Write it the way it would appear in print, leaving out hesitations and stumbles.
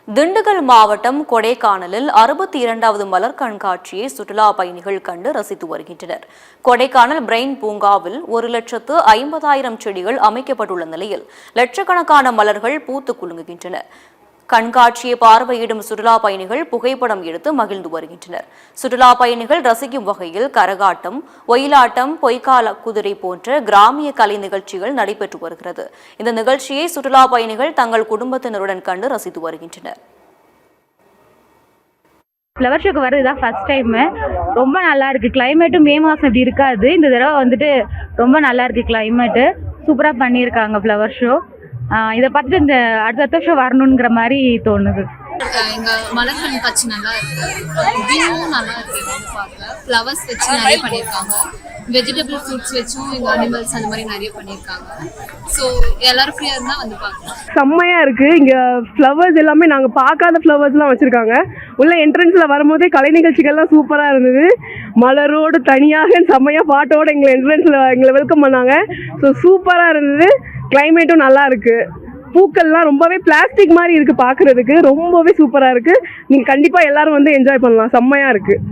திண்டுக்கல் மாவட்டம் கொடைக்கானலில் 62வது மலர் கண்காட்சியை சுற்றுலா பயணிகள் கண்டு ரசித்து வருகின்றனர். கொடைக்கானல் பிரெயின் பூங்காவில் 1,50,000 செடிகள் அமைக்கப்பட்டுள்ள நிலையில் லட்சக்கணக்கான மலர்கள் பூத்து குலுங்குகின்றன. கண்காட்சியை பார்வையிடும் சுற்றுலா பயணிகள் புகைப்படம் எடுத்து மகிழ்ந்து வருகின்றனர். சுற்றுலா பயணிகள் ரசிக்கும் வகையில் கரகாட்டம், ஒயிலாட்டம், பொய்க்கால குதிரை போன்ற கிராமிய கலை நிகழ்ச்சிகள் நடைபெற்று வருகிறது. இந்த நிகழ்ச்சியை சுற்றுலா பயணிகள் தங்கள் குடும்பத்தினருடன் கண்டு ரசித்து வருகின்றனர். ஃப்ளவர் ஷோக்கு வர்றது தான் ஃபர்ஸ்ட் டைம். ரொம்ப நல்லா இருக்கு. கிளைமேட்டும் மே மாதம் இப்படி இருக்காது. இந்த தடவை வந்துட்டு ரொம்ப நல்லா இருக்கு. கிளைமேட்டு சூப்பராக பண்ணியிருக்காங்க ஃப்ளவர் ஷோ. இதை பார்த்துட்டு இந்த அடுத்த ஷோ வரணுங்கிற மாதிரி தோணுது. எங்க மலர் கண்காட்சி நல்லா இருக்கு. வியூவும் நல்லா இருக்கு. பார்க்க ஃப்ளவர்ஸ் வச்சு நிறைய பண்ணியிருக்காங்க. வெஜிடபிள் ஃப்ரூட்ஸ் வச்சும் எங்க அனிமல்ஸ் அந்த மாதிரி நிறைய பண்ணியிருக்காங்க. ஸோ எல்லாரும் ஃப்ரீயாக இருந்தால் வந்து பார்க்கலாம். செம்மையாக இருக்குது. இங்கே ஃப்ளவர்ஸ் எல்லாமே நாங்கள் பார்க்காத ஃப்ளவர்ஸ்லாம் வச்சுருக்காங்க. உள்ள என்ட்ரன்ஸில் வரும்போதே கலை நிகழ்ச்சிகள்லாம் சூப்பராக இருந்தது. மலரோடு தனியாக செம்மையாக பாட்டோடு எங்களை வெல்கம் பண்ணாங்க. ஸோ சூப்பராக இருந்தது. கிளைமேட்டும் நல்லா இருக்குது. பூக்கள்லாம் ரொம்பவே பிளாஸ்டிக் மாதிரி இருக்குது பார்க்குறதுக்கு. ரொம்பவே சூப்பராக இருக்குது. நீங்கள் கண்டிப்பாக எல்லோரும் வந்து என்ஜாய் பண்ணலாம். செம்மையாக இருக்குது.